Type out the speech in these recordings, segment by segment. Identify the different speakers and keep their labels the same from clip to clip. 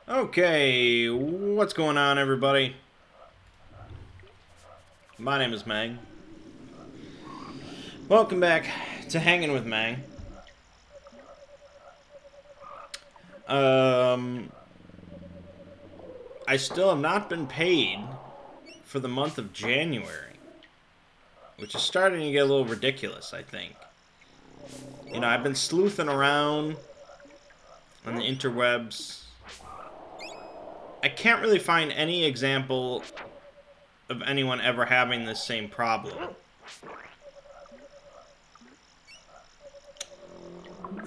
Speaker 1: Okay, what's going on, everybody? My name is Mangg. Welcome back to Hanging with Mangg. I still have not been paid for the month of January, which is starting to get a little ridiculous, I think. You know, I've been sleuthing around on the interwebs. I can't really find any example of anyone ever having this same problem.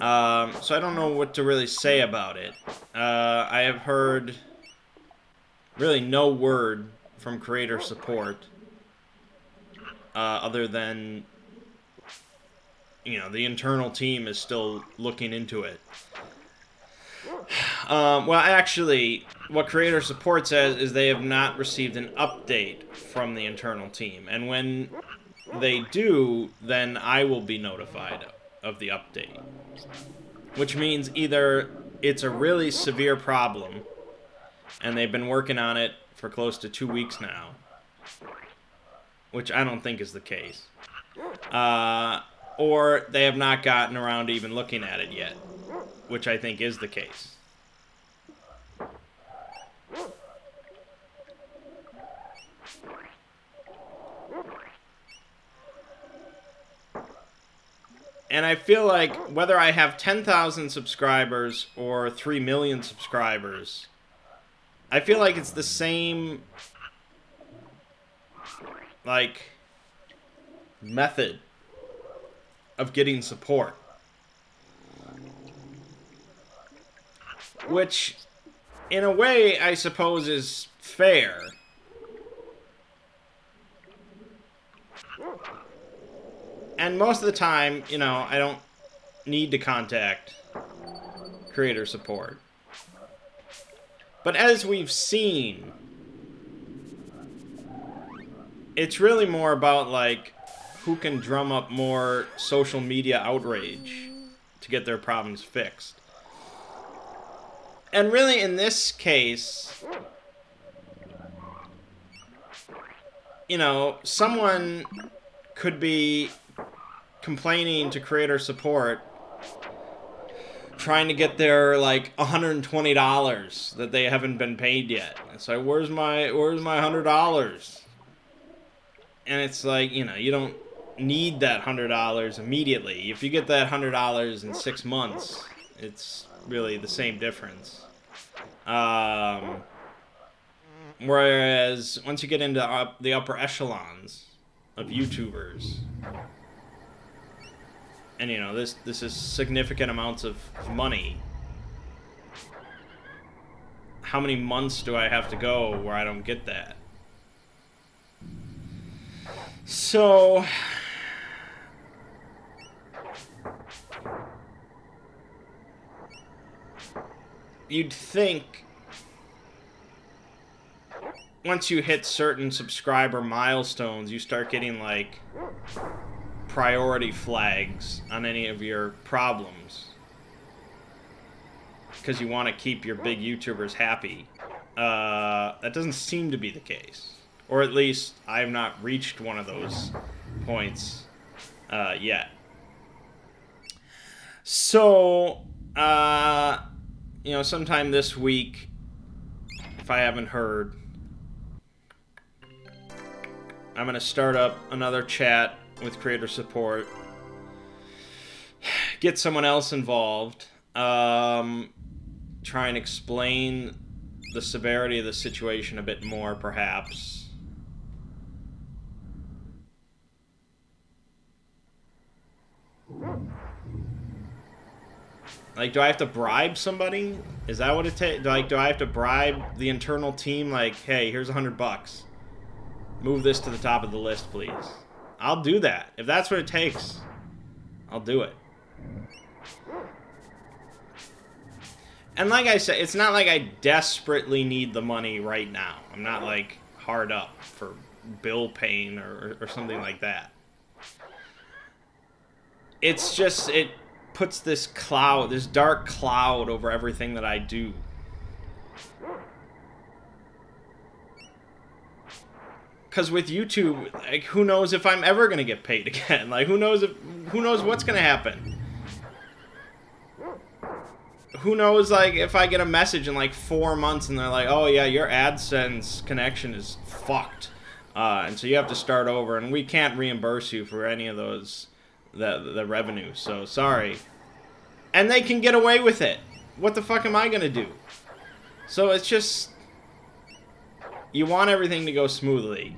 Speaker 1: So I don't know what to really say about it. I have heard really no word from creator support other than, you know, the internal team is still looking into it. Well, actually, what creator support says is they have not received an update from the internal team. And when they do, then I will be notified of the update. Which means either it's a really severe problem, and they've been working on it for close to 2 weeks now, which I don't think is the case, or they have not gotten around to even looking at it yet, which I think is the case. And I feel like whether I have 10,000 subscribers or 3 million subscribers, I feel like it's the same, like, method of getting support. Which, in a way, I suppose is fair. And most of the time, you know, I don't need to contact creator support. But as we've seen, it's really more about, like, who can drum up more social media outrage to get their problems fixed. And really, in this case, you know, someone could be complaining to creator support, trying to get their, like, $120 that they haven't been paid yet. It's like, where's my $100? And it's like, you know, you don't need that $100 immediately. If you get that $100 in 6 months, it's really the same difference. Whereas once you get into the upper echelons of YouTubers, and, you know, this is significant amounts of money, how many months do I have to go where I don't get that? So, you'd think once you hit certain subscriber milestones, you start getting, like, priority flags on any of your problems, because you want to keep your big YouTubers happy. That doesn't seem to be the case, or at least I have not reached one of those points yet. So, you know, sometime this week, if I haven't heard, I'm going to start up another chat with creator support, get someone else involved, try and explain the severity of the situation a bit more, perhaps. Like, do I have to bribe somebody? Is that what it takes? Like, do I have to bribe the internal team? Like, hey, here's $100. Move this to the top of the list, please. I'll do that. If that's what it takes, I'll do it. And like I said, it's not like I desperately need the money right now. I'm not, like, hard up for bill paying or something like that. It's just, it puts this cloud, this dark cloud over everything that I do. Because with YouTube, like, who knows if I'm ever gonna get paid again? Like, who knows what's gonna happen? Who knows, like, if I get a message in, like, 4 months and they're like, oh, yeah, your AdSense connection is fucked. And so you have to start over, and we can't reimburse you for any of those, the revenue, so sorry. And they can get away with it. What the fuck am I gonna do? So it's just... You want everything to go smoothly.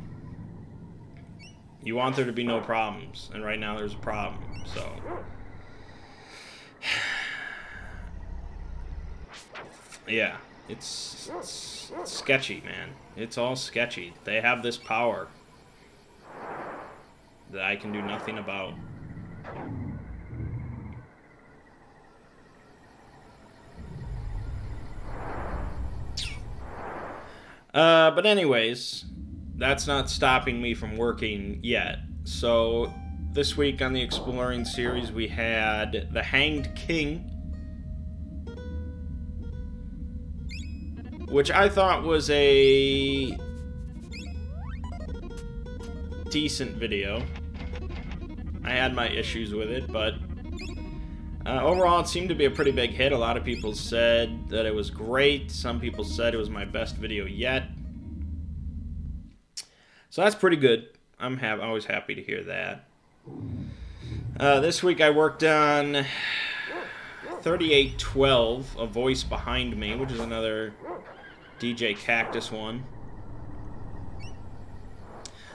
Speaker 1: You want there to be no problems. And right now there's a problem, so... Yeah, it's sketchy, man. It's all sketchy. They have this power that I can do nothing about. But anyways, that's not stopping me from working yet. So, this week on the Exploring series, we had The Hanged King, which I thought was a decent video. I had my issues with it, but overall it seemed to be a pretty big hit. A lot of people said that it was great. Some people said it was my best video yet. So that's pretty good. I'm always happy to hear that. This week I worked on 3812, A Voice Behind Me, which is another DJ Cactus one.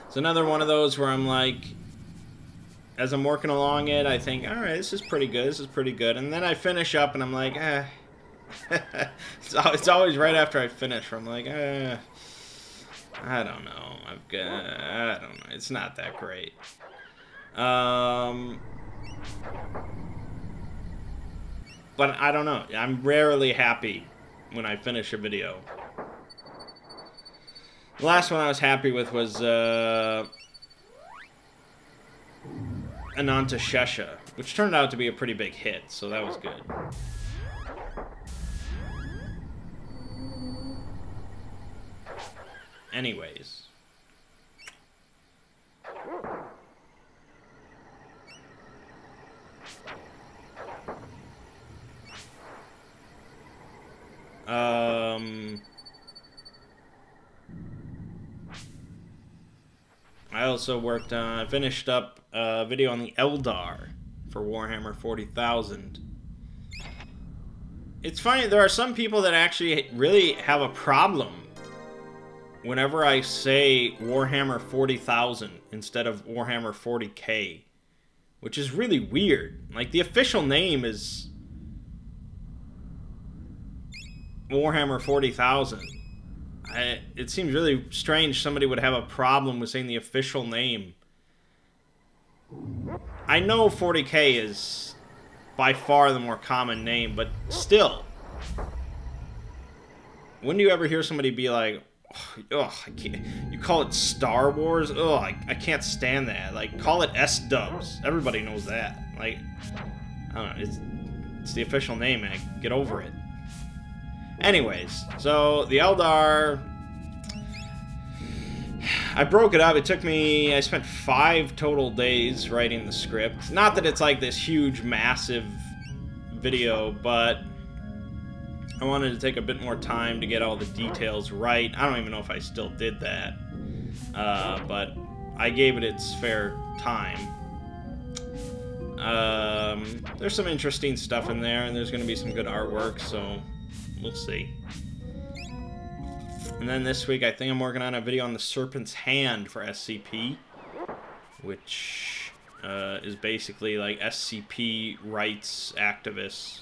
Speaker 1: It's another one of those where I'm like, as I'm working along it, I think, alright, this is pretty good, this is pretty good. And then I finish up and I'm like, eh. It's always right after I finish where I'm like, I don't know. I don't know. It's not that great. But I don't know. I'm rarely happy when I finish a video. The last one I was happy with was Ananta Shesha, which turned out to be a pretty big hit, so that was good. Anyways. I also worked on, finished up a video on the Eldar for Warhammer 40,000. It's funny, there are some people that actually really have a problem whenever I say Warhammer 40,000 instead of Warhammer 40K, which is really weird. Like, the official name is Warhammer 40,000. It seems really strange somebody would have a problem with saying the official name. I know 40K is by far the more common name, but still. When do you ever hear somebody be like, ugh, I can't, you call it Star Wars? Ugh, I can't stand that. Like, call it S-dubs. Everybody knows that. Like, I don't know, it's the official name, man. Get over it. Anyways, so the Eldar, I broke it up. It took me, I spent 5 total days writing the script. Not that it's like this huge, massive video, but I wanted to take a bit more time to get all the details right. I don't even know if I still did that, but I gave it its fair time. There's some interesting stuff in there, and there's going to be some good artwork, so we'll see. And then this week, I think I'm working on a video on the Serpent's Hand for SCP, which is basically like SCP rights activists,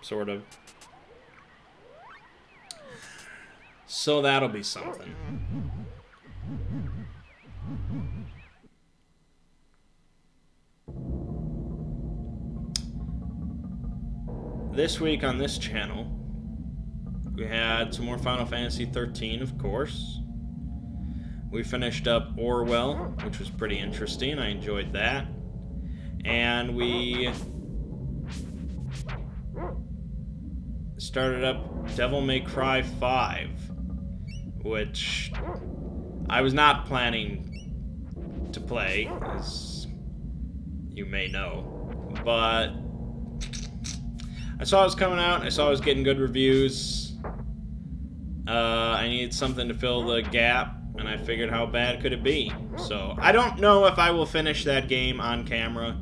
Speaker 1: sort of. So that'll be something. This week on this channel, we had some more Final Fantasy 13, of course. We finished up Orwell, which was pretty interesting. I enjoyed that. And we started up Devil May Cry 5, which I was not planning to play, as you may know, but I saw it was coming out, I saw it was getting good reviews. I needed something to fill the gap, and I figured how bad could it be. So, I don't know if I will finish that game on camera.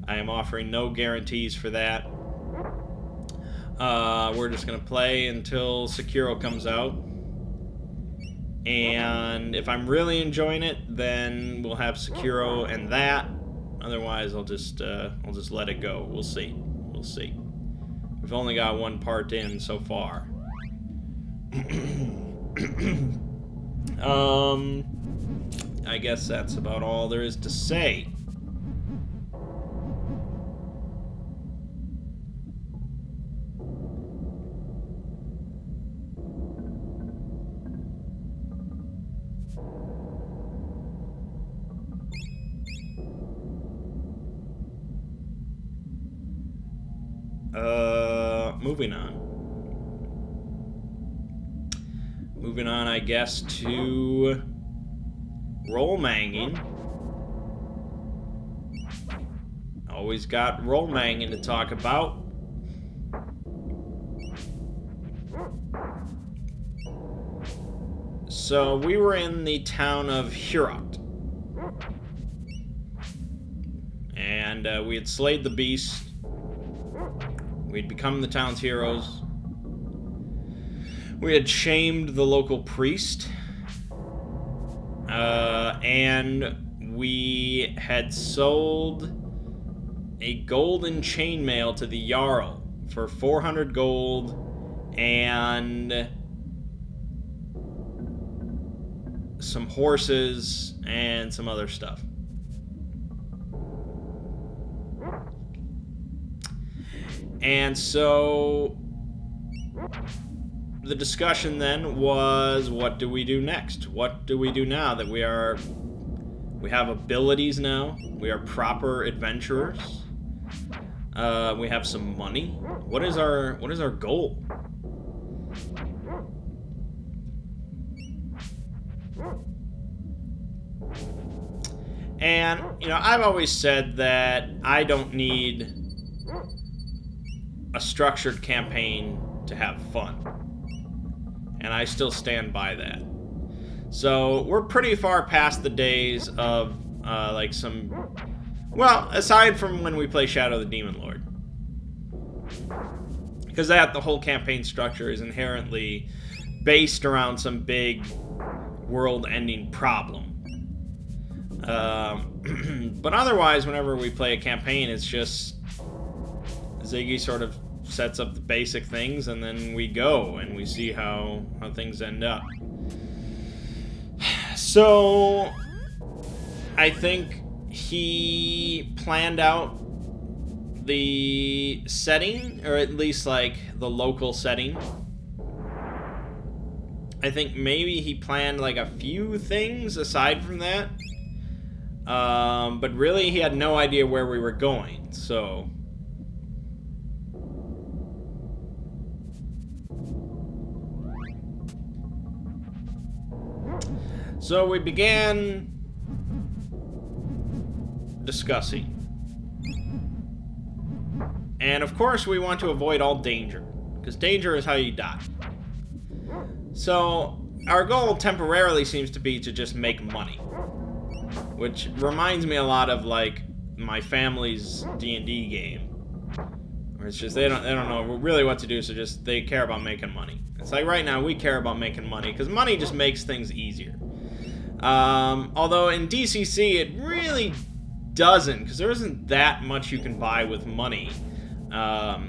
Speaker 1: I am offering no guarantees for that. We're just going to play until Sekiro comes out. And if I'm really enjoying it, then we'll have Sekiro and that. Otherwise, I'll just let it go. We'll see. We'll see. We've only got one part in so far. I guess that's about all there is to say. Moving on. Moving on, I guess, to roll manging. Always got roll manging to talk about. So we were in the town of Hurot. And we had slayed the beast. We'd become the town's heroes. We had shamed the local priest. And we had sold a golden chainmail to the Jarl for 400 gold and some horses and some other stuff. And so the discussion then was, what do we do next? What do we do now that we have abilities now? We are proper adventurers. We have some money. What is our goal? And, you know, I've always said that I don't need a structured campaign to have fun. And I still stand by that. So, we're pretty far past the days of, like some... Well, aside from when we play Shadow the Demon Lord. Because the whole campaign structure is inherently based around some big world-ending problem. But otherwise, whenever we play a campaign, it's just... Ziggy sort of sets up the basic things, and then we go, and we see how things end up. So, I think he planned out the setting, or at least, like, the local setting. I think maybe he planned, like, a few things aside from that. But really, he had no idea where we were going, so... So we began discussing. And of course we want to avoid all danger, because danger is how you die. So our goal temporarily seems to be to just make money. Which reminds me a lot of, like, my family's D&D game. Where it's just, they don't know really what to do, so just, they care about making money. It's like, right now, we care about making money, because money just makes things easier. Although in DCC, it really doesn't, because there isn't that much you can buy with money.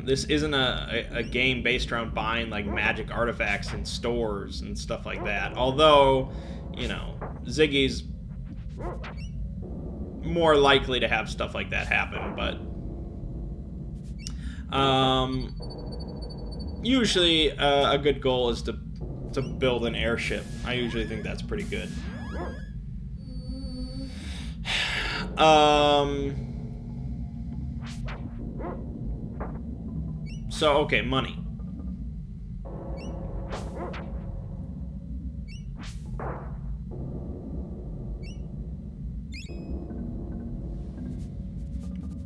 Speaker 1: This isn't a game based around buying, like, magic artifacts in stores and stuff like that. Although, you know, Ziggy's more likely to have stuff like that happen, but usually a good goal is to build an airship. I usually think that's pretty good. So, okay, money.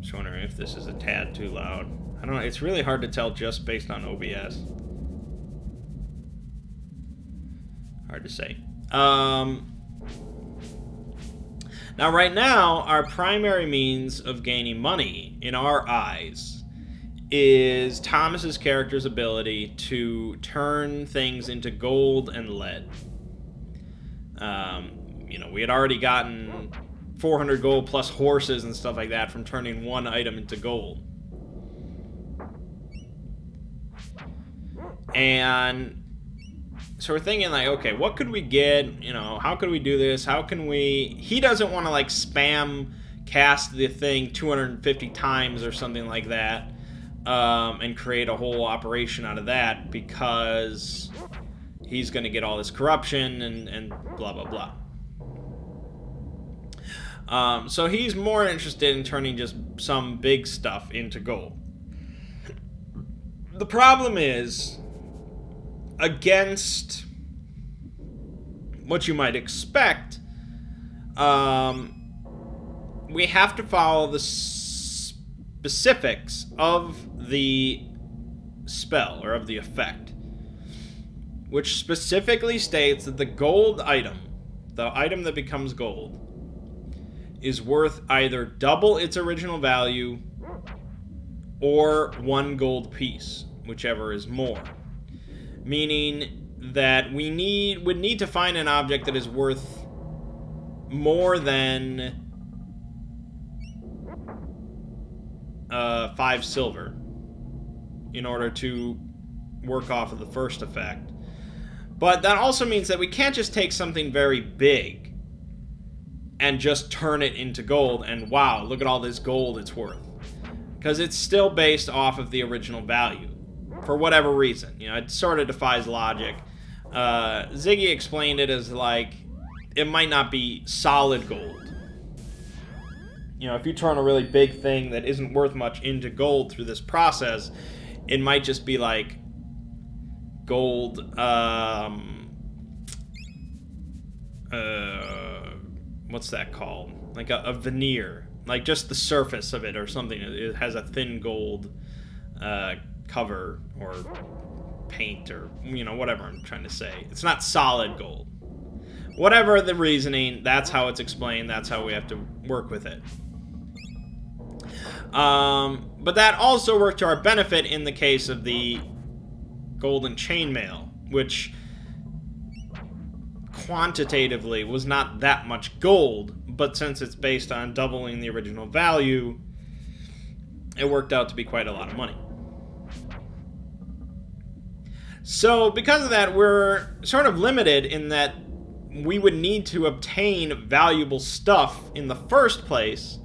Speaker 1: Just wondering if this is a tad too loud. I don't know. It's really hard to tell just based on OBS. Hard to say. Now, right now, our primary means of gaining money, in our eyes, is Thomas's character's ability to turn things into gold and lead. You know, we had already gotten 400 gold plus horses and stuff like that from turning one item into gold. And so we're thinking, like, okay, what could we get? You know, how could we do this? How can we... He doesn't want to, like, spam cast the thing 250 times or something like that, and create a whole operation out of that, because he's going to get all this corruption and blah, blah, blah. So he's more interested in turning just some big stuff into gold. The problem is, against what you might expect, we have to follow the specifics of the spell, or of the effect, which specifically states that the gold item, the item that becomes gold, is worth either double its original value or 1 gold piece, whichever is more. Meaning that we would need to find an object that is worth more than 5 silver in order to work off of the first effect. But that also means that we can't just take something very big and just turn it into gold and, wow, look at all this gold it's worth. Because it's still based off of the original value, for whatever reason. You know, it sort of defies logic. Ziggy explained it as, like, it might not be solid gold. You know, if you turn a really big thing that isn't worth much into gold through this process, it might just be, like, gold, what's that called? Like a veneer. Like just the surface of it or something. It has a thin gold cover or paint or, you know, whatever I'm trying to say. It's not solid gold. Whatever the reasoning, that's how it's explained. That's how we have to work with it. But that also worked to our benefit in the case of the golden chainmail, which quantitatively was not that much gold, but since it's based on doubling the original value, it worked out to be quite a lot of money. So because of that, we're sort of limited in that we would need to obtain valuable stuff in the first place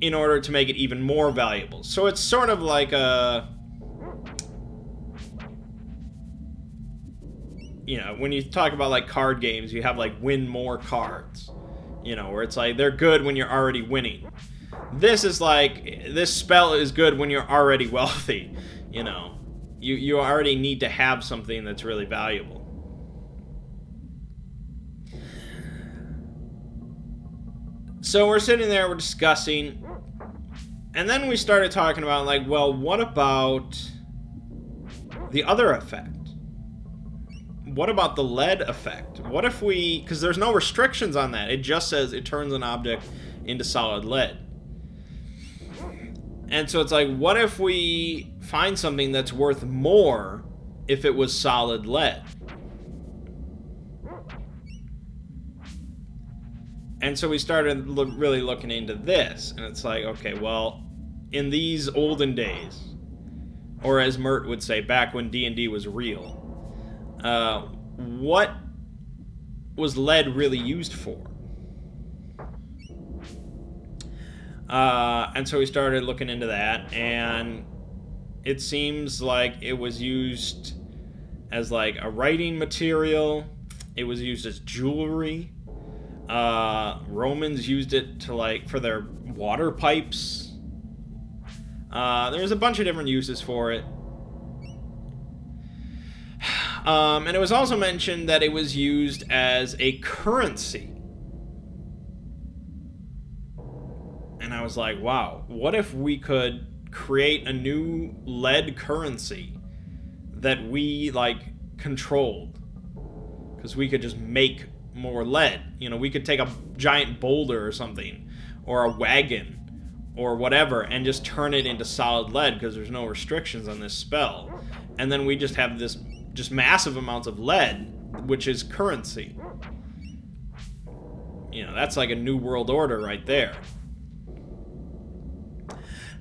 Speaker 1: in order to make it even more valuable. So it's sort of like a... You know, when you talk about, like, card games, you have, like, win more cards. You know, where it's like, they're good when you're already winning. This is like, this spell is good when you're already wealthy. You know, you already need to have something that's really valuable. So we're sitting there, we're discussing, and then we started talking about, like, well, what about the other effect? What about the lead effect? What if we... Because there's no restrictions on that. It just says it turns an object into solid lead. And so it's like, what if we find something that's worth more if it was solid lead? And so we started really looking into this. And it's like, okay, well, in these olden days, or as Mert would say, back when D&D was real, what was lead really used for? And so we started looking into that, and it seems like it was used as, like, a writing material. It was used as jewelry. Romans used it to, like, for their water pipes. There's a bunch of different uses for it. And it was also mentioned that it was used as a currency. I was like, wow, what if we could create a new lead currency that we, like, controlled? Because we could just make more lead. You know, we could take a giant boulder or something, or a wagon, or whatever, and just turn it into solid lead, because there's no restrictions on this spell. And then we just have this, just massive amounts of lead, which is currency. You know, that's like a new world order right there.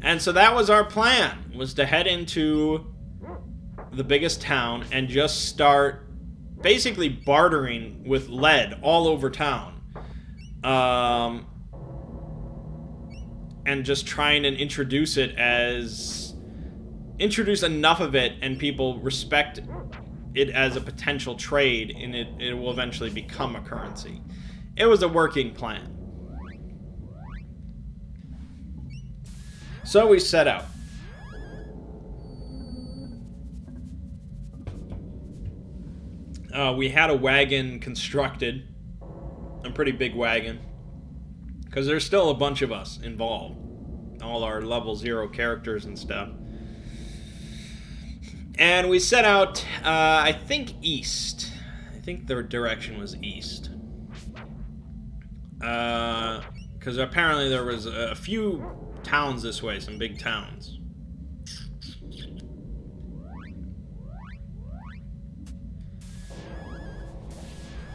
Speaker 1: And so that was our plan, was to head into the biggest town and just start basically bartering with lead all over town. And just trying to introduce it as... introduce enough of it and people respect it as a potential trade, and it will eventually become a currency. It was a working plan. So we set out. We had a wagon constructed, a pretty big wagon, because there's still a bunch of us involved, all our level 0 characters and stuff. And we set out, I think east. I think the direction was east. Because apparently there was a few towns this way, some big towns.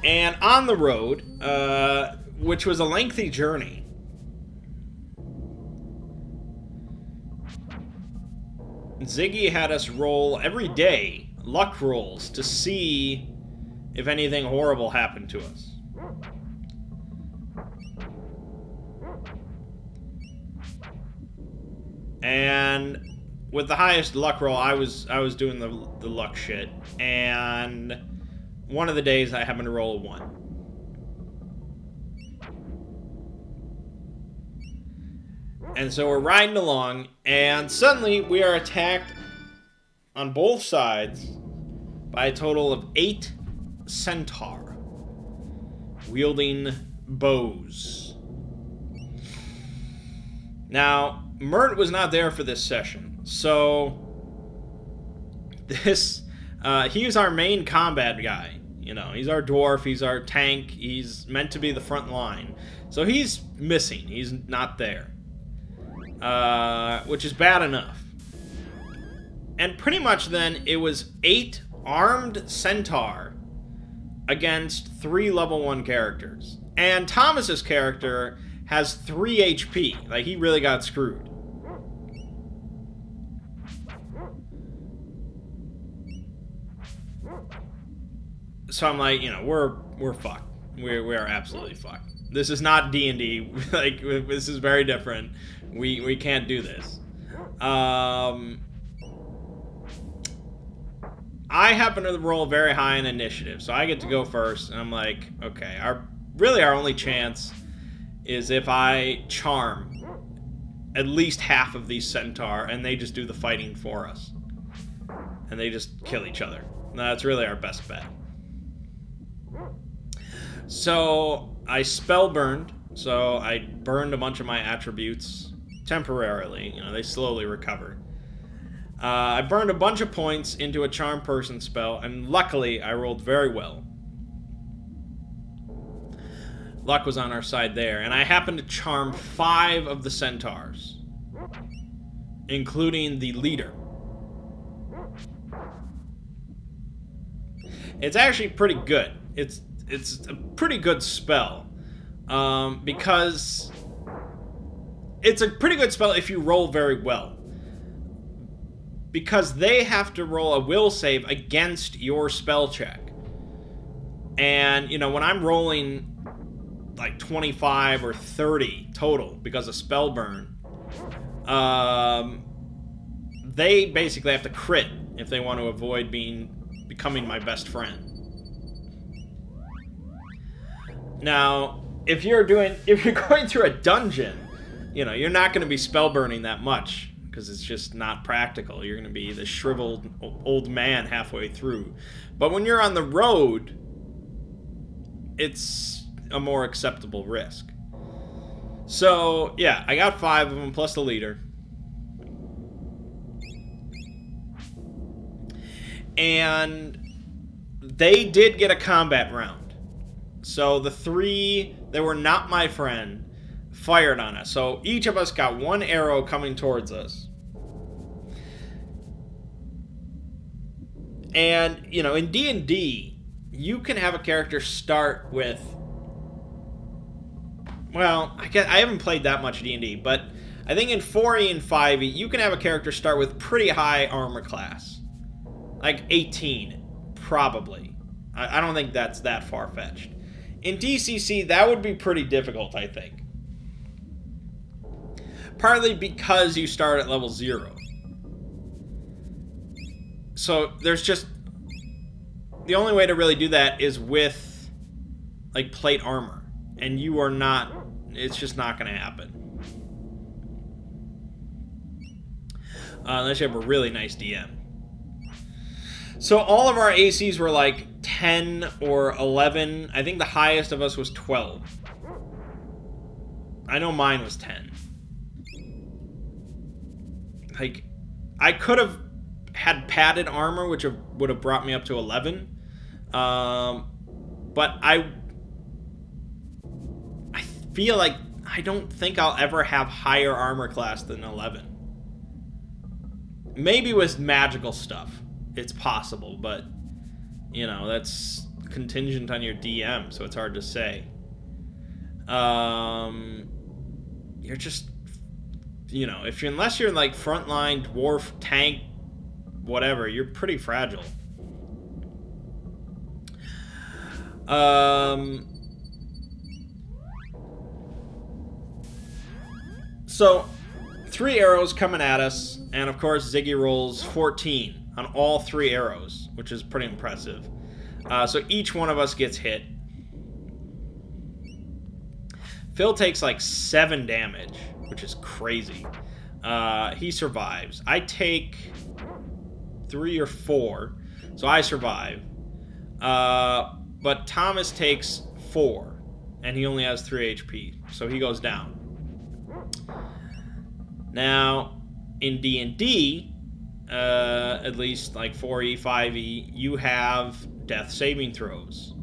Speaker 1: And on the road, which was a lengthy journey, Ziggy had us roll every day luck rolls to see if anything horrible happened to us. And with the highest luck roll, I was doing the luck shit, and one of the days I happened to roll a 1. And so we're riding along, and suddenly we are attacked on both sides by a total of 8 centaur wielding bows. Now, Mert was not there for this session, so this he's our main combat guy. You know, he's our dwarf, he's our tank, he's meant to be the front line. So he's missing, he's not there. Which is bad enough. And pretty much then, it was 8 armed centaur against 3 level 1 characters. And Thomas's character has 3 HP. Like, he really got screwed. So I'm like, you know, we're fucked. We are absolutely fucked. This is not D&D. Like, this is very different. We can't do this. I happen to roll very high in initiative, so I get to go first, and I'm like, okay, our only chance is if I charm at least half of these centaur, and they just do the fighting for us. And they just kill each other. That's really our best bet. So I spell burned, so I burned a bunch of my attributes temporarily. You know, they slowly recover. I burned a bunch of points into a charm person spell, and luckily I rolled very well. Luck was on our side there, and I happened to charm 5 of the centaurs, including the leader. It's actually pretty good. It's a pretty good spell, because it's a pretty good spell if you roll very well. Because they have to roll a will save against your spell check. And, you know, when I'm rolling like 25 or 30 total because of spell burn, they basically have to crit if they want to avoid becoming my best friend. Now, if you're going through a dungeon, you know, you're not going to be spell burning that much, because it's just not practical. You're going to be the shriveled old man halfway through. But when you're on the road, it's a more acceptable risk. So, yeah, I got 5 of them, plus the leader. And they did get a combat round. So the 3 that were not my friend fired on us. So each of us got 1 arrow coming towards us. And, you know, in D&D, you can have a character start with... Well, I haven't played that much D&D, but I think in 4e and 5e, you can have a character start with pretty high armor class. Like 18, probably. I don't think that's that far-fetched. In DCC, that would be pretty difficult, I think. Partly because you start at level 0. So there's just... The only way to really do that is with, like, plate armor. And you are not... It's just not going to happen. Unless you have a really nice DM. So all of our ACs were like 10 or 11. I think the highest of us was 12. I know mine was 10. Like, I could have had padded armor, which would have brought me up to 11. But I feel like I don't think I'll ever have higher armor class than 11. Maybe with magical stuff. It's possible, but, you know, that's contingent on your DM, so it's hard to say. You're just, you know, unless you're like frontline, dwarf, tank, whatever, you're pretty fragile. So, 3 arrows coming at us, and of course Ziggy rolls 14 on all 3 arrows, which is pretty impressive. So each one of us gets hit. Phil takes like 7 damage, which is crazy. He survives. I take 3 or 4, so I survive. But Thomas takes 4, and he only has 3 HP, so he goes down. Now, in D&D, at least like 4e, 5e, you have death saving throws.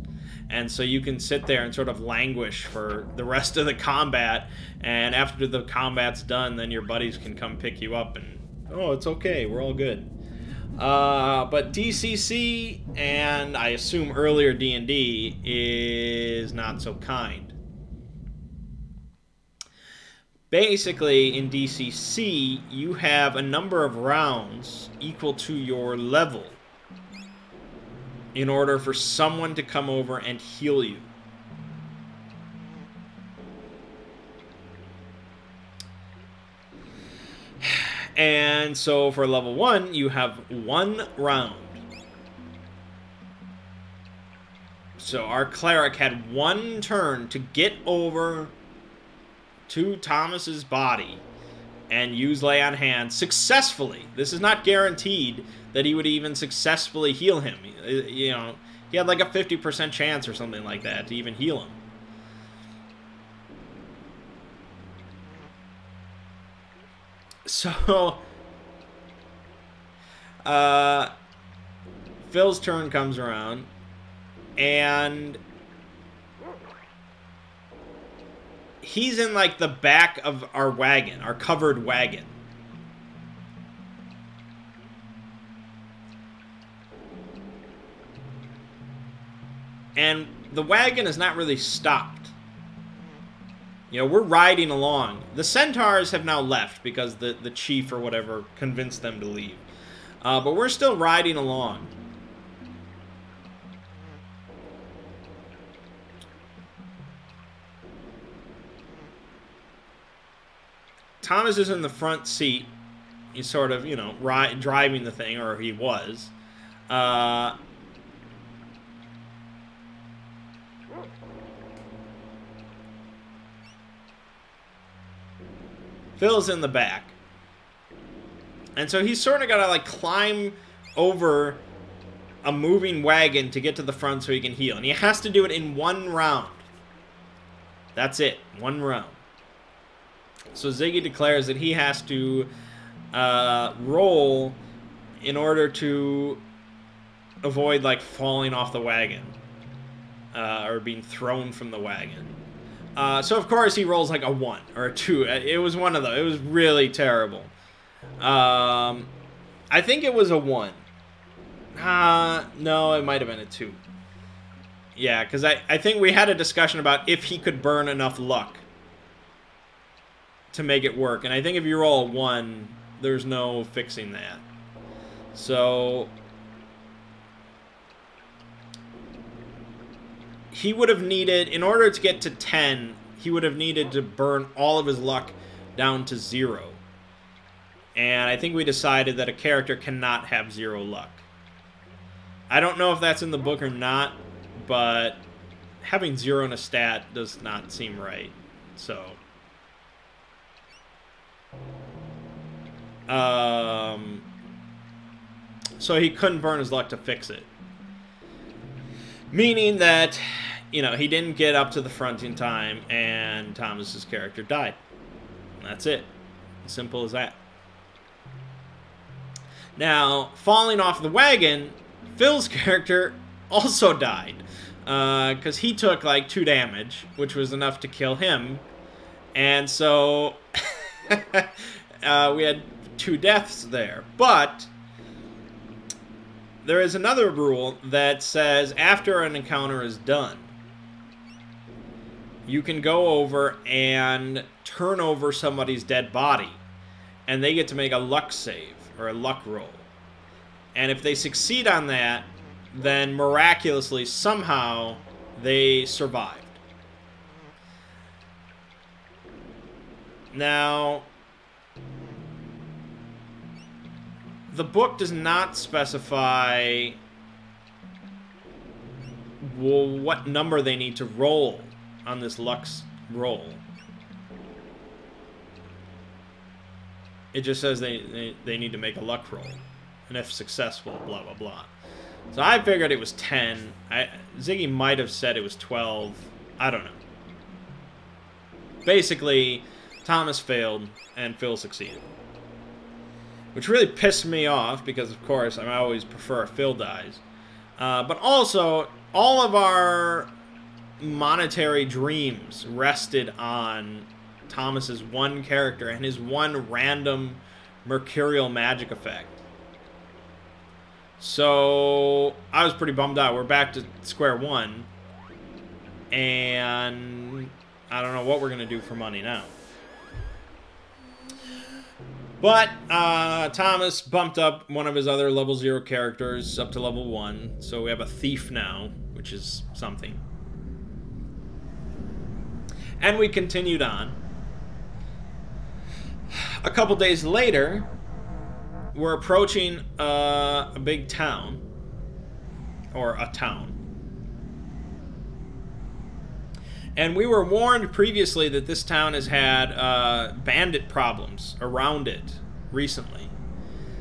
Speaker 1: And so you can sit there and sort of languish for the rest of the combat, and after the combat's done, then your buddies can come pick you up and, oh, it's okay, we're all good. But DCC, and I assume earlier D&D, is not so kind. Basically, in DCC, you have a number of rounds equal to your level in order for someone to come over and heal you. And so for level 1, you have 1 round. So our cleric had 1 turn to get over to Thomas's body and use lay on hands successfully. This is not guaranteed that he would even successfully heal him. You know, he had like a 50% chance or something like that to even heal him. So, Phil's turn comes around, and he's in, like, the back of our wagon, our covered wagon. And the wagon is not really stopped. You know, we're riding along. The centaurs have now left because the chief or whatever convinced them to leave. But we're still riding along. Thomas is in the front seat. He's sort of, you know, driving the thing, or he was. Phil's in the back. And so he's sort of got to, like, climb over a moving wagon to get to the front so he can heal. And he has to do it in 1 round. That's it. 1 round. So Ziggy declares that he has to roll in order to avoid, like, falling off the wagon. Or being thrown from the wagon. So, of course, he rolls, like, a 1 or a 2. It was one of those. It was really terrible. I think it was a 1. No, it might have been a 2. Yeah, because I think we had a discussion about if he could burn enough luck to make it work. And I think if you roll a 1, there's no fixing that. So he would have needed, in order to get to 10, he would have needed to burn all of his luck down to 0. And I think we decided that a character cannot have 0 luck. I don't know if that's in the book or not, but having 0 in a stat does not seem right. So so he couldn't burn his luck to fix it. Meaning that, you know, he didn't get up to the front in time, and Thomas's character died. That's it. Simple as that. Now, falling off the wagon, Phil's character also died. Because he took, like, 2 damage, which was enough to kill him. And so we had 2 deaths there. But there is another rule that says after an encounter is done, you can go over and turn over somebody's dead body, and they get to make a luck save, or a luck roll. And if they succeed on that, then miraculously, somehow, they survived. Now, the book does not specify what number they need to roll on this Lux roll. It just says they need to make a luck roll. And if successful, blah, blah, blah. So I figured it was 10. Ziggy might have said it was 12. I don't know. Basically, Thomas failed and Phil succeeded. Which really pissed me off because, of course, I always prefer if Phil dies. But also, all of our monetary dreams rested on Thomas's one character and his one random mercurial magic effect. So I was pretty bummed out. We're back to square one, and I don't know what we're gonna do for money now. But Thomas bumped up one of his other level 0 characters up to level 1, so we have a thief now, which is something. And we continued on. A couple days later, we're approaching a big town, or a town. And we were warned previously that this town has had bandit problems around it recently.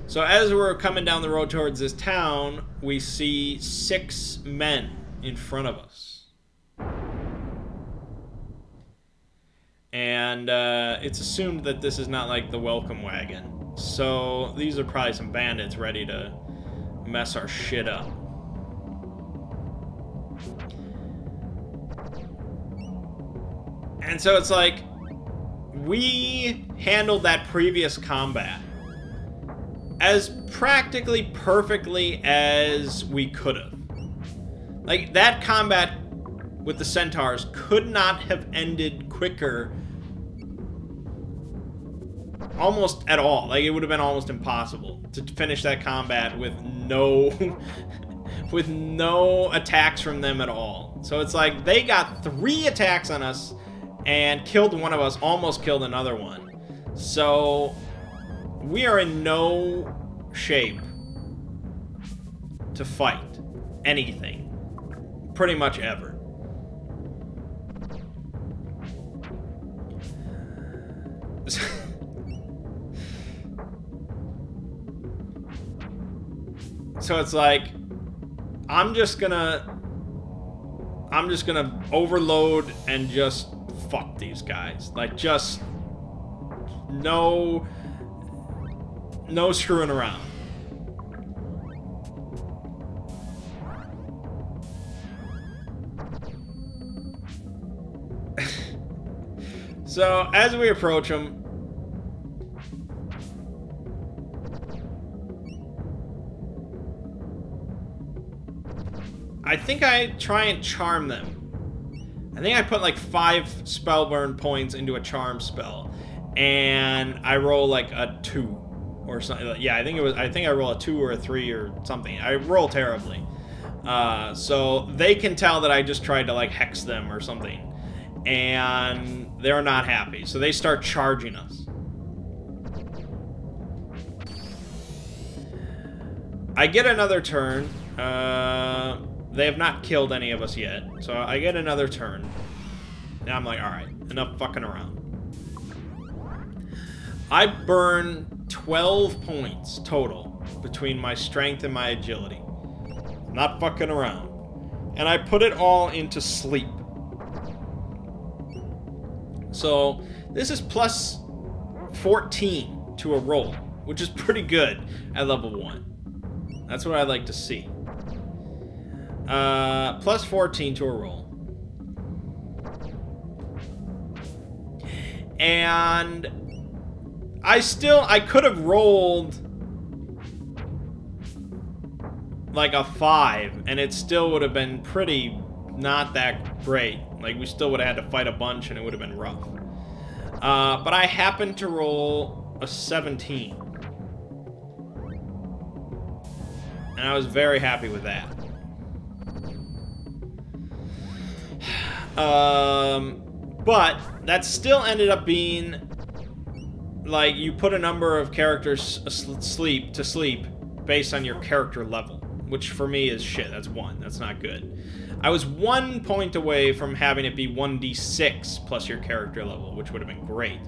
Speaker 1: So as we're coming down the road towards this town, we see 6 men in front of us. And it's assumed that this is not like the welcome wagon. So these are probably some bandits ready to mess our shit up. And so it's like, we handled that previous combat as practically perfectly as we could have. Like, that combat with the centaurs could not have ended quicker, almost at all. Like, it would have been almost impossible to finish that combat with no with no attacks from them at all. So it's like, they got 3 attacks on us and killed one of us, almost killed another one. So we are in no shape to fight anything, pretty much ever. So it's like, I'm just gonna overload and just fuck these guys. Like, just no screwing around. So, as we approach him, I think I try and charm them. I think I put like 5 spellburn points into a charm spell, and I roll like a 2 or something. Yeah, I think I roll a 2 or a 3 or something. I roll terribly, so they can tell that I just tried to like hex them or something, and they're not happy. So they start charging us. I get another turn. They have not killed any of us yet, so I get another turn. And I'm like, alright, enough fucking around. I burn 12 points total between my strength and my agility. Not fucking around. And I put it all into sleep. So, this is plus 14 to a roll, which is pretty good at level 1. That's what I'd like to see. Plus 14 to a roll. And I could have rolled like a 5, and it still would have been pretty not that great. Like, we still would have had to fight a bunch, and it would have been rough. But I happened to roll a 17. And I was very happy with that. But that still ended up being like you put a number of characters to sleep based on your character level, which for me is shit. That's 1. That's not good. I was 1 point away from having it be 1d6 plus your character level, which would have been great.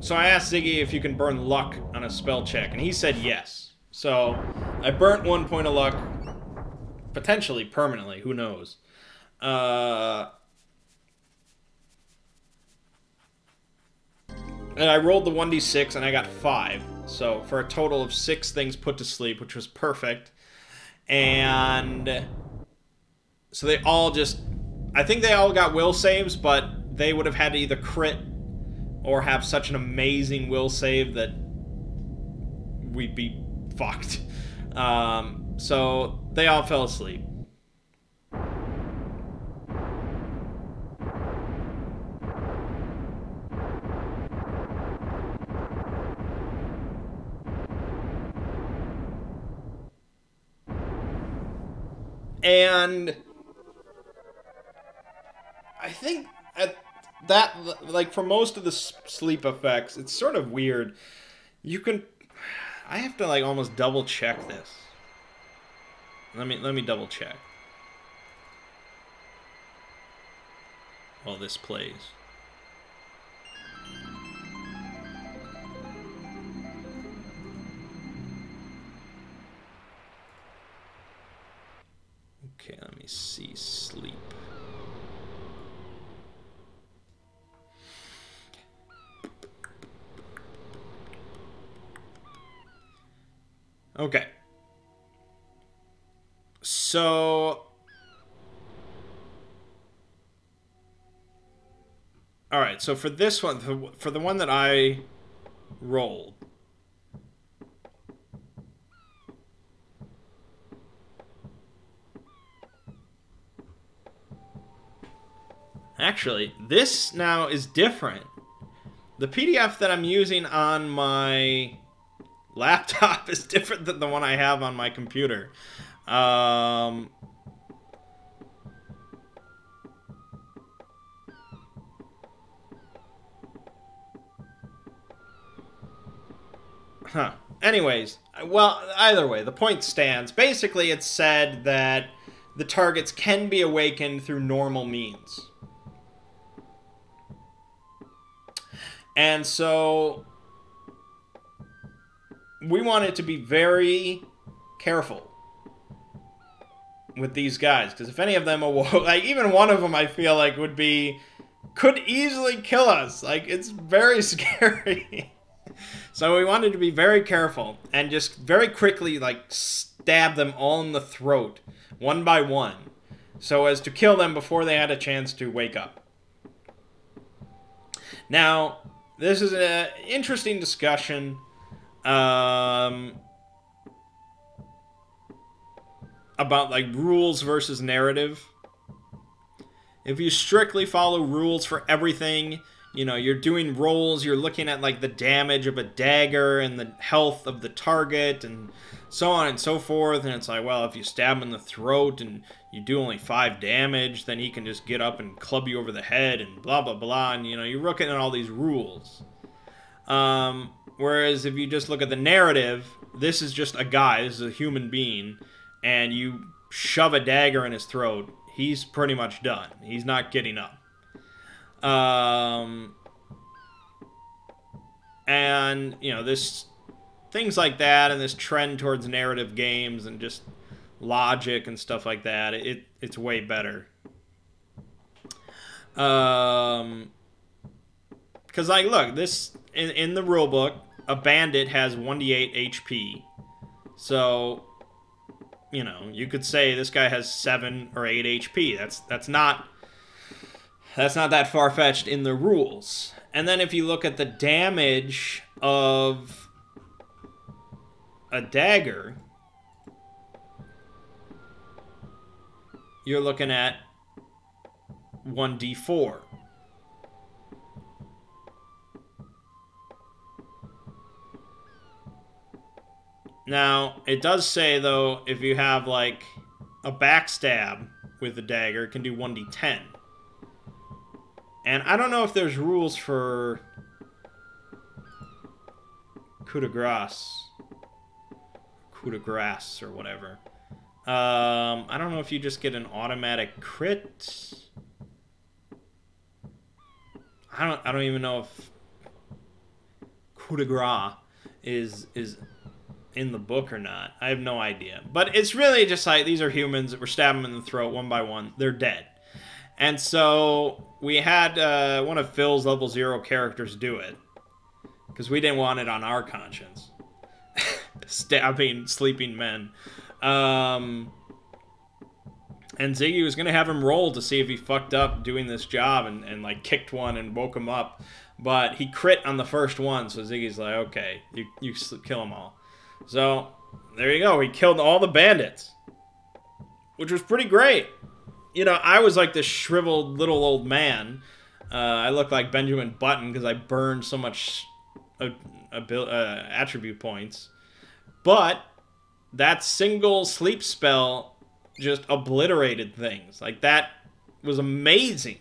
Speaker 1: So I asked Ziggy if you can burn luck on a spell check, and he said yes. So I burnt 1 point of luck, potentially permanently, who knows. And I rolled the 1d6 and I got 5. So for a total of 6 things put to sleep, which was perfect. And so they all just, I think they all got will saves, but they would have had to either crit or have such an amazing will save that we'd be fucked. So they all fell asleep. And I think at that, like, for most of the sleep effects, it's sort of weird. You can, I have to like almost double check this. Let me double check while this plays. Okay, let me see sleep. Okay. So, all right, so for this one, for the one that I rolled, actually, this now is different. The PDF that I'm using on my laptop is different than the one I have on my computer. Huh. Anyways, well, either way, the point stands. Basically, it said that the targets can be awakened through normal means. And so we wanted to be very careful with these guys, because if any of them awoke, like even one of them, I feel like could easily kill us. Like, it's very scary. So we wanted to be very careful and just very quickly, like, stab them all in the throat, one by one, so as to kill them before they had a chance to wake up. Now, this is an interesting discussion about, like, rules versus narrative. If you strictly follow rules for everything, you know, you're doing rolls, you're looking at, like, the damage of a dagger and the health of the target and so on and so forth, and it's like, well, if you stab him in the throat and you do only 5 damage, then he can just get up and club you over the head and blah, blah, blah, and, you know, you're looking at all these rules. Whereas if you just look at the narrative, this is just a guy, this is a human being, and you shove a dagger in his throat, he's pretty much done. He's not getting up. And, you know, this things like that and this trend towards narrative games and just logic and stuff like that, it's way better. Because, like, look, this, in the rulebook, a bandit has 1d8 HP. So, you know, you could say this guy has 7 or 8 HP. That's not that far-fetched in the rules. And then if you look at the damage of a dagger, you're looking at 1d4. Now, it does say, though, if you have, like, a backstab with the dagger, it can do 1d10. And I don't know if there's rules for coup de grace. Coup de grace or whatever. I don't know if you just get an automatic crit. I don't even know if coup de grace is in the book or not. I have no idea. But it's really just like, these are humans that we're stabbing them in the throat one by one. They're dead. And so we had one of Phil's level 0 characters do it. Because we didn't want it on our conscience. Stabbing sleeping men. And Ziggy was going to have him roll to see if he fucked up doing this job and like kicked one and woke him up. But he crit on the first one, so Ziggy's like, okay, you kill them all. So, there you go. He killed all the bandits. Which was pretty great. You know, I was like this shriveled little old man. I looked like Benjamin Button because I burned so much attribute points. But that single sleep spell just obliterated things. Like, that was amazing.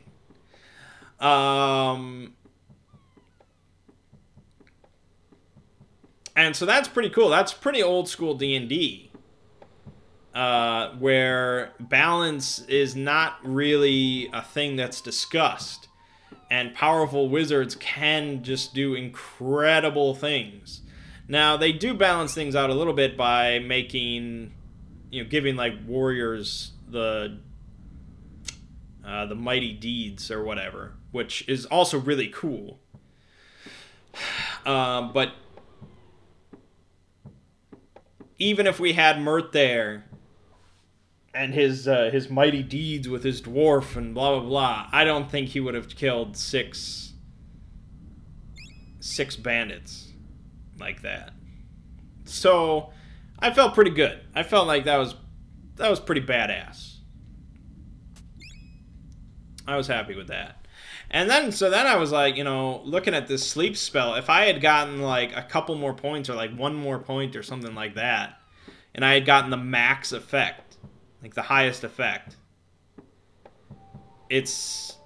Speaker 1: And so that's pretty cool. That's pretty old school D&D. Where balance is not really a thing that's discussed. And powerful wizards can just do incredible things. Now, they do balance things out a little bit by making, you know, giving, like, warriors the mighty deeds or whatever, which is also really cool. But even if we had Mert there, and his mighty deeds with his dwarf and blah, blah, blah, I don't think he would have killed six bandits like that. So, I felt pretty good. I felt like that was pretty badass. I was happy with that. And then, so then I was like, you know, looking at this sleep spell, if I had gotten like a couple more points or like one more point or something like that, and I had gotten the max effect, like the highest effect, it's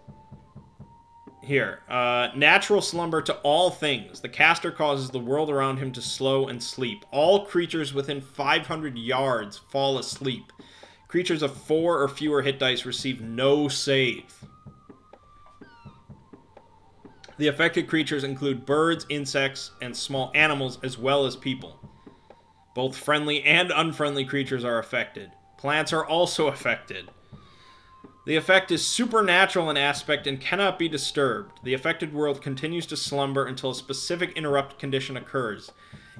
Speaker 1: here. Natural slumber to all things. The caster causes the world around him to slow and sleep. All creatures within 500 yards fall asleep. Creatures of 4 or fewer hit dice receive no save. The affected creatures include birds, insects, and small animals, as well as people. Both friendly and unfriendly creatures are affected. Plants are also affected. The effect is supernatural in aspect and cannot be disturbed. The affected world continues to slumber until a specific interrupt condition occurs,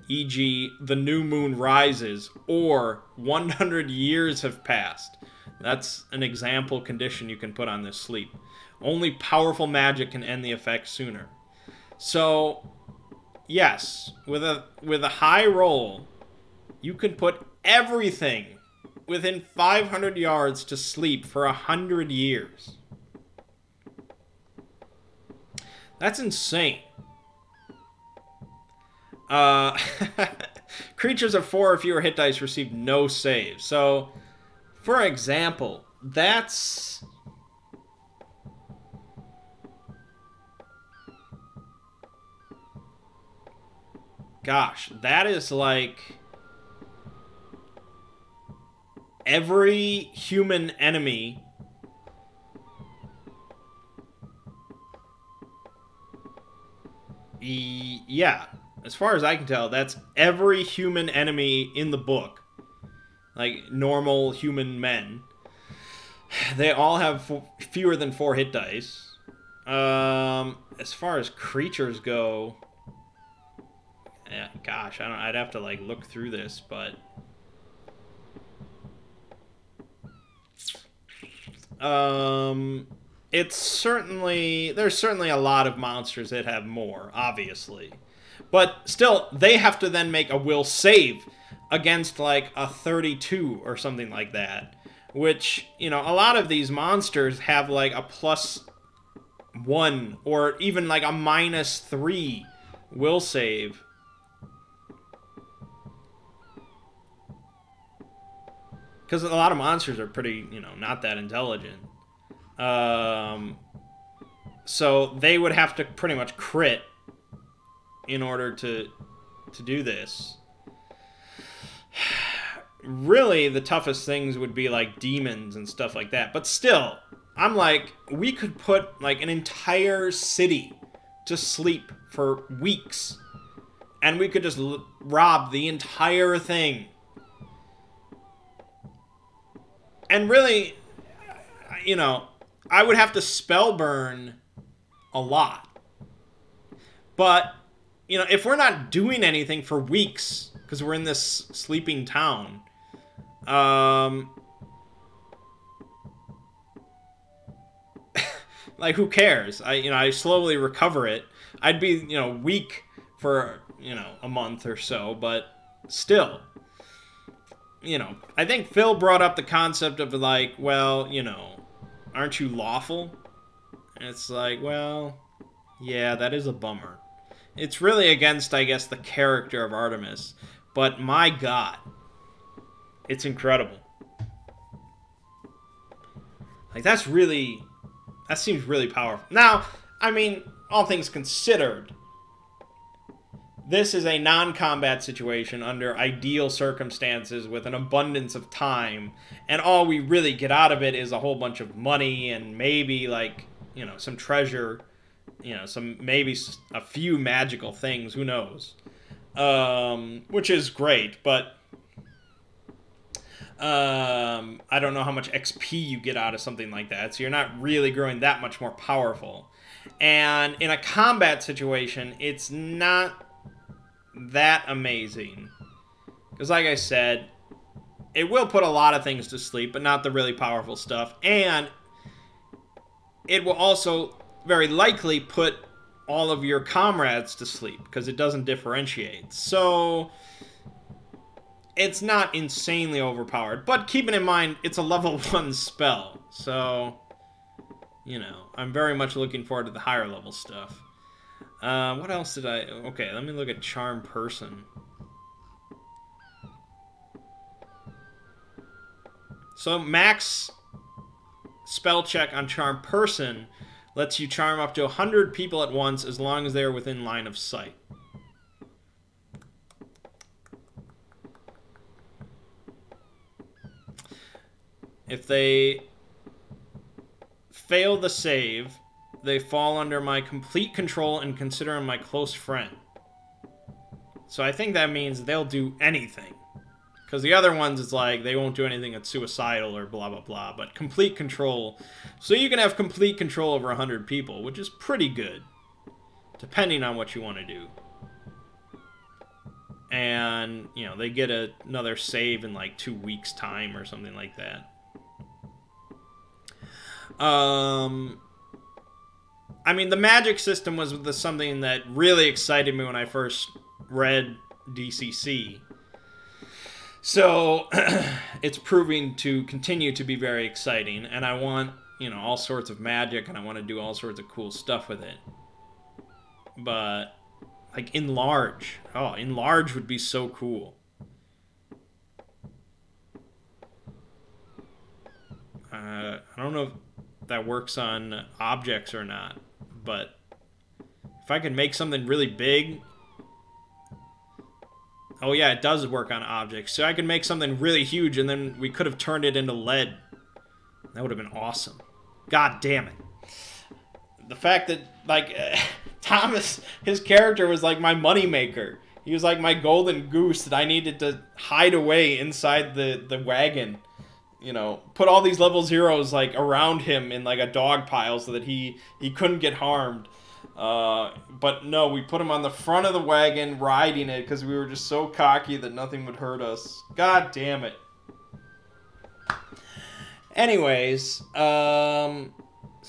Speaker 1: e.g., the new moon rises, or 100 years have passed. That's an example condition you can put on this sleep. Only powerful magic can end the effect sooner. So, yes, with a high roll, you can put everything within 500 yards to sleep for 100 years. That's insane. Creatures of 4 or fewer hit dice receive no save. So, for example, that's... Gosh, that is like... every human enemy yeah, as far as I can tell, that's every human enemy in the book. Like, normal human men. They all have fewer than 4 hit dice. As far as creatures go... Yeah, gosh, I'd have to, like, look through this, but... It's certainly... There's certainly a lot of monsters that have more, obviously. But still, they have to then make a will save against, like, a 32 or something like that. Which, you know, a lot of these monsters have, like, a +1 or even, like, a -3 will save. Because a lot of monsters are pretty, you know, not that intelligent. So they would have to pretty much crit in order to do this. Really, the toughest things would be, like, demons and stuff like that. But still, I'm like, we could put, like, an entire city to sleep for weeks. And we could just rob the entire thing. And really, you know, I would have to spell burn a lot. But, you know, if we're not doing anything for weeks, because we're in this sleeping town, like, who cares? I slowly recover it. I'd be, you know, weak for, you know, a month or so, but still. You know, I think Phil brought up the concept of, like, well, you know, aren't you lawful? And it's like, well, yeah, that is a bummer. It's really against, I guess, the character of Artemis. But my God, it's incredible. Like, that seems really powerful. Now, I mean, all things considered, this is a non-combat situation under ideal circumstances with an abundance of time, and all we really get out of it is a whole bunch of money and maybe, like, you know, some treasure, you know, maybe a few magical things, who knows, which is great, but I don't know how much XP you get out of something like that, so you're not really growing that much more powerful. And in a combat situation, it's not that amazing, because, like I said, it will put a lot of things to sleep, but not the really powerful stuff, and it will also very likely put all of your comrades to sleep, because it doesn't differentiate. So it's not insanely overpowered, but keeping in mind it's a level 1 spell, so, you know, I'm very much looking forward to the higher level stuff. What else did I... Okay, let me look at Charm Person. So, max spell check on Charm Person lets you charm up to 100 people at once as long as they are within line of sight. If they fail the save, they fall under my complete control and consider them my close friend. So I think that means they'll do anything. Because the other ones, it's like, they won't do anything that's suicidal or blah, blah, blah. But complete control. So you can have complete control over 100 people, which is pretty good. Depending on what you want to do. And, you know, they get another save in like 2 weeks' time or something like that. I mean, the magic system was something that really excited me when I first read DCC. So, it's proving to continue to be very exciting, and I want, you know, all sorts of magic, and I want to do all sorts of cool stuff with it. But, like, enlarge. Oh, enlarge would be so cool. I don't know if that works on objects or not, but if I could make something really big... Oh yeah, it does work on objects. So I could make something really huge, and then we could have turned it into lead. That would have been awesome. God damn it. The fact that, like, Thomas, his character was like my moneymaker. He was like my golden goose that I needed to hide away inside the wagon. You know, put all these level zeros, like, around him in, like, a dog pile so that he couldn't get harmed. But no, we put him on the front of the wagon riding it because we were just so cocky that nothing would hurt us. God damn it. Anyways, so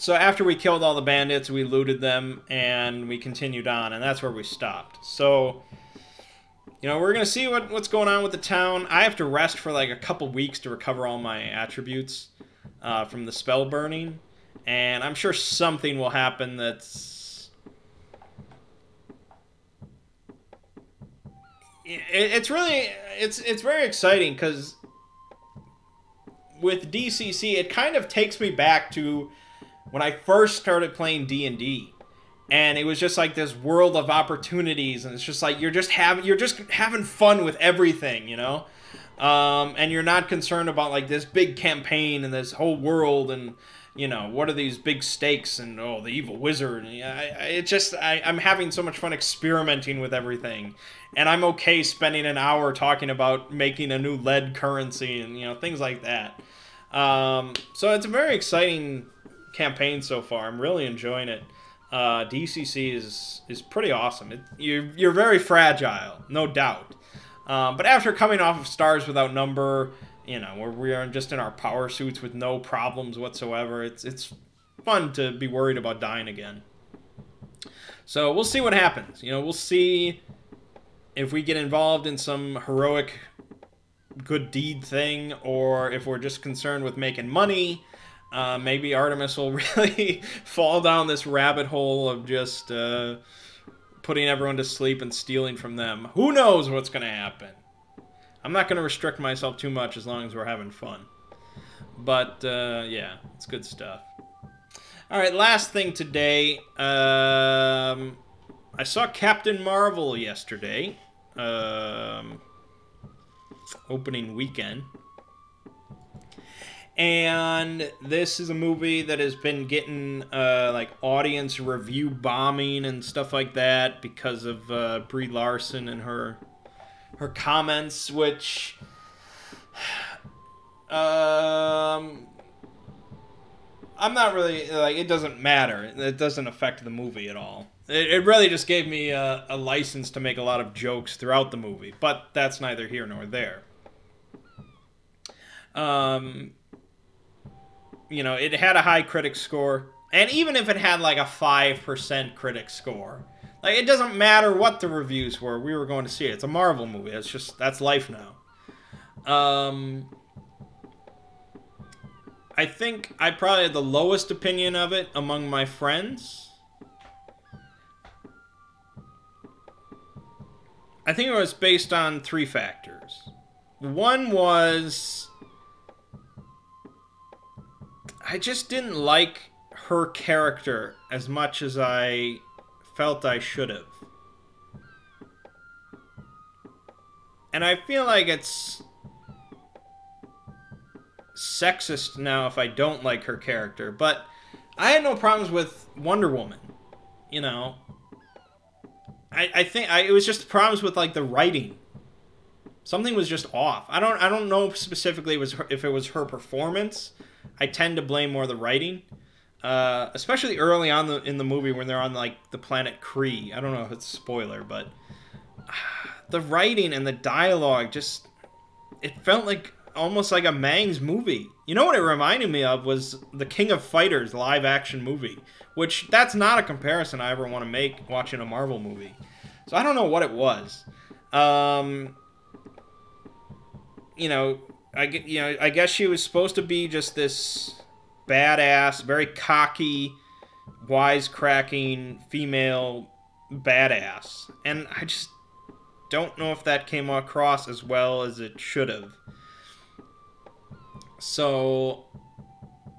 Speaker 1: after we killed all the bandits, we looted them, and we continued on, and that's where we stopped. So, you know, we're going to see what's going on with the town. I have to rest for like a couple weeks to recover all my attributes from the spell burning, and I'm sure something will happen that's... It's really... It's very exciting, because with DCC, it kind of takes me back to when I first started playing D&D. And it was just like this world of opportunities, and it's just like you're just having fun with everything, you know? And you're not concerned about like this big campaign and this whole world and, you know, what are these big stakes and, oh, the evil wizard. I'm having so much fun experimenting with everything. And I'm okay spending an hour talking about making a new lead currency and, you know, things like that. So it's a very exciting campaign so far. I'm really enjoying it. DCC is pretty awesome. You're very fragile, no doubt. But after coming off of Stars Without Number, you know, where we are just in our power suits with no problems whatsoever, it's fun to be worried about dying again. So we'll see what happens. You know, we'll see if we get involved in some heroic good deed thing, or if we're just concerned with making money. Maybe Artemis will really fall down this rabbit hole of just putting everyone to sleep and stealing from them. Who knows what's going to happen? I'm not going to restrict myself too much as long as we're having fun. But, yeah, it's good stuff. Alright, last thing today. I saw Captain Marvel yesterday. Opening weekend. And this is a movie that has been getting, like, audience review bombing and stuff like that because of Brie Larson and her comments, which... I'm not really... Like, it doesn't matter. It doesn't affect the movie at all. It really just gave me a license to make a lot of jokes throughout the movie. But that's neither here nor there. You know, it had a high critic score. And even if it had like a 5% critic score, like, it doesn't matter what the reviews were. We were going to see it. It's a Marvel movie. It's just, that's life now. I think I probably had the lowest opinion of it among my friends. I think it was based on 3 factors. One was... I just didn't like her character as much as I felt I should have. And I feel like it's sexist now if I don't like her character, but I had no problems with Wonder Woman, you know. I think it was just problems with, like, the writing. Something was just off. I don't know specifically if it was her performance. I tend to blame more the writing. Especially early on in the movie when they're on like the planet Kree. I don't know if it's a spoiler, but the writing and the dialogue just, it felt like almost like a Mang's movie. You know what it reminded me of was the King of Fighters live action movie, which that's not a comparison I ever want to make watching a Marvel movie. So I don't know what it was. You know, I guess she was supposed to be just this badass, very cocky, wisecracking female badass. And I just don't know if that came across as well as it should have. So,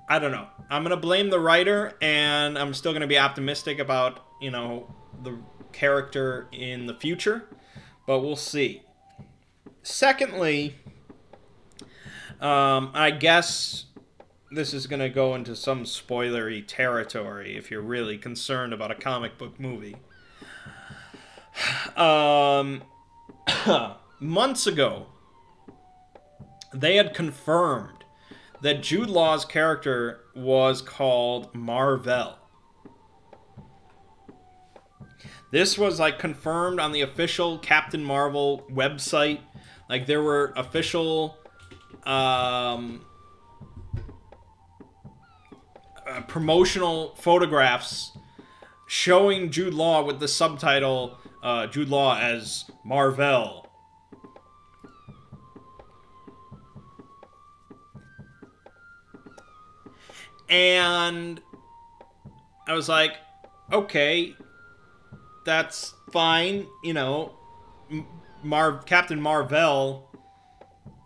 Speaker 1: I don't know. I'm going to blame the writer, and I'm still going to be optimistic about, you know, the character in the future. But we'll see. Secondly, I guess this is going to go into some spoilery territory if you're really concerned about a comic book movie. Months ago, they had confirmed that Jude Law's character was called Mar-Vell. This was like confirmed on the official Captain Marvel website. Like there were official promotional photographs showing Jude Law with the subtitle Jude Law as Mar-Vell. And I was like, okay, that's fine. You know, Captain Mar-Vell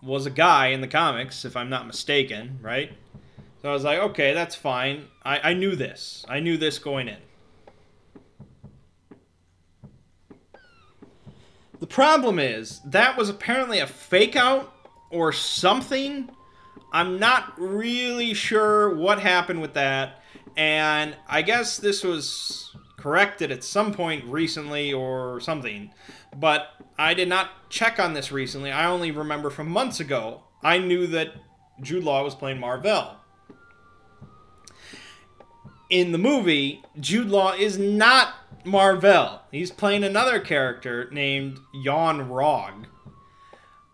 Speaker 1: was a guy in the comics, if I'm not mistaken, right? So I was like, okay, that's fine. I knew this. I knew this going in. The problem is, that was apparently a fake out or something. I'm not really sure what happened with that, and I guess this was corrected at some point recently or something, but I did not check on this recently. I only remember from months ago, I knew that Jude Law was playing Mar-Vell. In the movie, Jude Law is not Mar-Vell. He's playing another character named Yon-Rogg.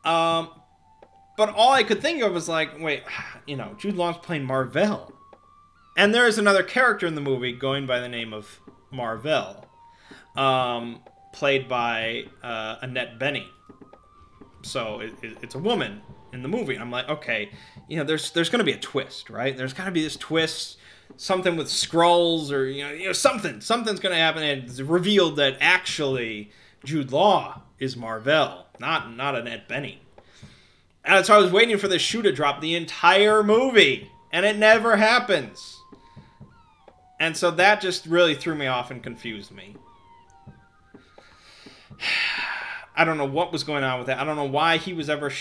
Speaker 1: But all I could think of was like, wait, you know, Jude Law's playing Mar-Vell. And there is another character in the movie going by the name of Mar-Vell, played by Annette Bening. So it's a woman in the movie. I'm like, okay, you know, there's going to be a twist, right? There's got to be this twist, something with Skrulls or, you know, something's going to happen, and it's revealed that actually Jude Law is Mar-Vell, not Annette Bening. And so I was waiting for the shoe to drop the entire movie, and it never happens. And so that just really threw me off and confused me. I don't know what was going on with that. I don't know why he was ever...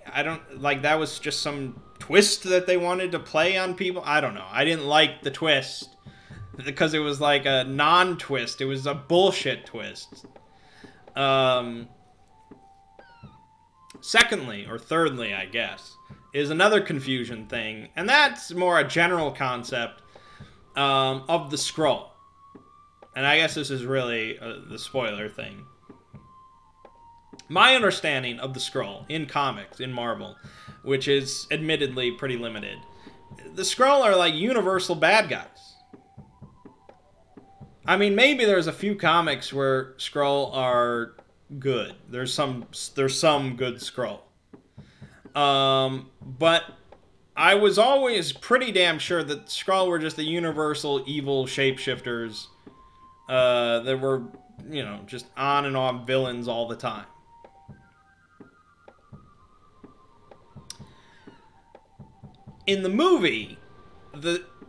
Speaker 1: I don't... Like, that was just some twist that they wanted to play on people? I don't know. I didn't like the twist. Because it was like a non-twist. It was a bullshit twist. Secondly, or thirdly, I guess, is another confusion thing, and that's more a general concept of the Skrull. And I guess this is really the spoiler thing. My understanding of the Skrull in comics, in Marvel, which is admittedly pretty limited, the Skrull are like universal bad guys. I mean, maybe there's a few comics where Skrull are good. There's some good Skrull. But I was always pretty damn sure that Skrull were just the universal evil shapeshifters that were, you know, just on and off villains all the time. In the movie,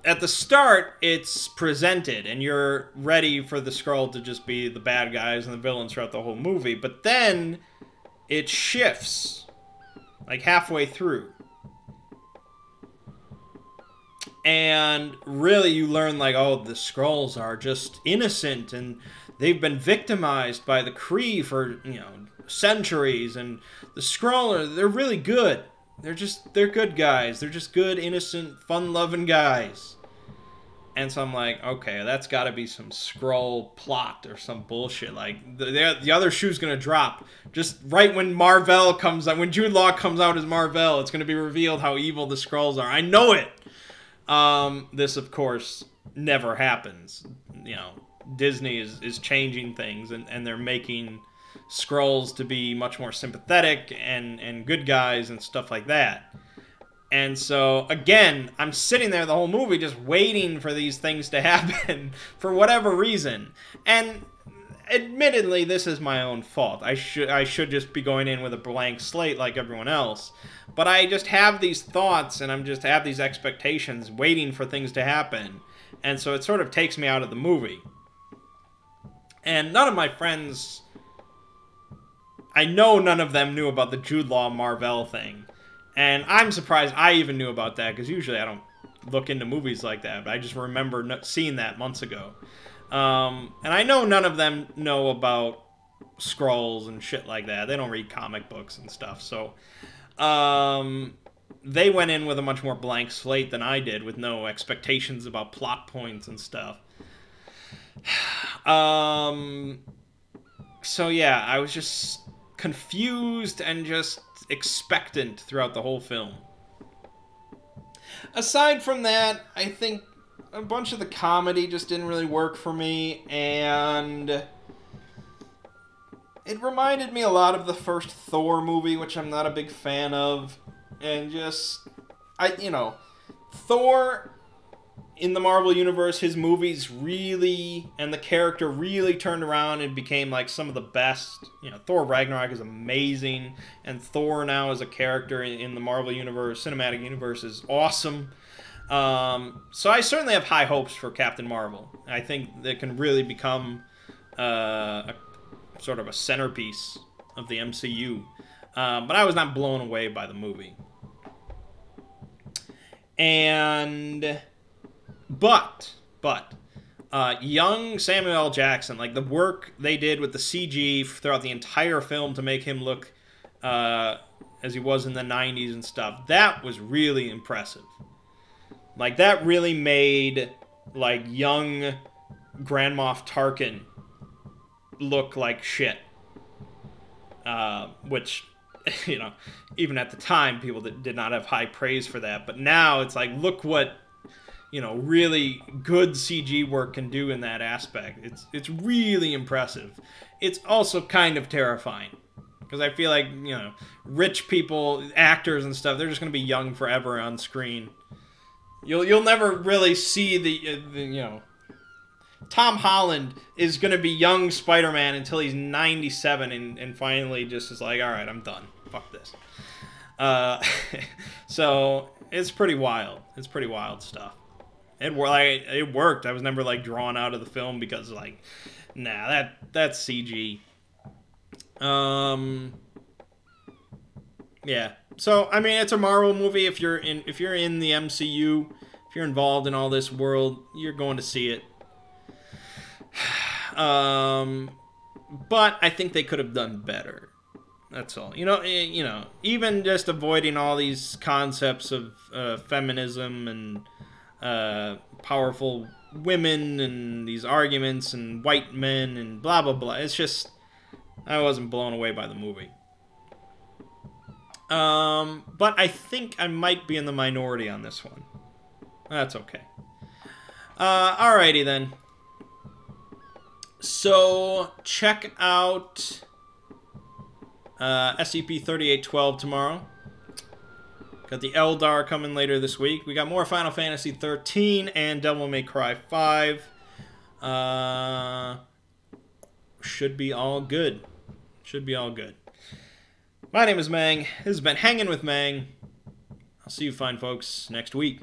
Speaker 1: at the start, it's presented, and you're ready for the Skrull to just be the bad guys and the villains throughout the whole movie. But then it shifts, like halfway through. And really, you learn, like, oh, the Skrulls are just innocent, and they've been victimized by the Kree for, centuries, and the Skrull they're really good. They're good guys. They're just good, innocent, fun-loving guys. And so I'm like, okay, that's got to be some Skrull plot or some bullshit. Like, the other shoe's going to drop. Just right when Mar-Vell comes out, when Jude Law comes out as Mar-Vell, it's going to be revealed how evil the Skrulls are. I know it! This, of course, never happens. Disney is changing things, and they're making Skrulls to be much more sympathetic and good guys and stuff like that. And so, again, I'm sitting there the whole movie just waiting for these things to happen for whatever reason. And admittedly, this is my own fault. I should just be going in with a blank slate like everyone else. But I just have these thoughts, and I just have these expectations waiting for things to happen. And so it sort of takes me out of the movie. And none of my friends... I know none of them knew about the Jude Law Mar-Vell thing. And I'm surprised I even knew about that, because usually I don't look into movies like that. But I just remember seeing that months ago. And I know none of them know about Skrulls and shit like that. They don't read comic books and stuff. So they went in with a much more blank slate than I did, with no expectations about plot points and stuff. So yeah, I was just confused and just expectant throughout the whole film. Aside from that, I think a bunch of the comedy just didn't really work for me, and it reminded me a lot of the first Thor movie, which I'm not a big fan of, and just, Thor in the Marvel Universe, his movies really, and the character really turned around and became like some of the best. Thor Ragnarok is amazing, and Thor now as a character in the Marvel Universe, cinematic universe, is awesome. So I certainly have high hopes for Captain Marvel. I think that can really become a sort of a centerpiece of the MCU. But I was not blown away by the movie. But young Samuel L. Jackson, like the work they did with the CG throughout the entire film to make him look as he was in the 90s and stuff, that was really impressive. Like, that really made, like, young Grand Moff Tarkin look like shit. Which, even at the time, people did not have high praise for that. But now it's like, look what, really good CG work can do in that aspect. It's really impressive. It's also kind of terrifying. Because I feel like, rich people, actors and stuff, they're just going to be young forever on screen. You'll never really see the Tom Holland is going to be young Spider-Man until he's 97 and finally just is like, all right, I'm done. Fuck this. So it's pretty wild. It's pretty wild stuff. It worked. I was never like drawn out of the film because like, nah, that's CG. Yeah. So I mean, it's a Marvel movie. If you're in the MCU, if you're involved in all this world, you're going to see it. But I think they could have done better. That's all. Even just avoiding all these concepts of feminism and powerful women and these arguments and white men and blah, blah, blah. It's just, I wasn't blown away by the movie. But I think I might be in the minority on this one. That's okay. Alrighty then. So, check out SCP-3812 tomorrow. Got the Eldar coming later this week. We got more Final Fantasy 13 and Devil May Cry 5. Should be all good. Should be all good. My name is Mangg. This has been Hanging with Mangg. I'll see you fine folks next week.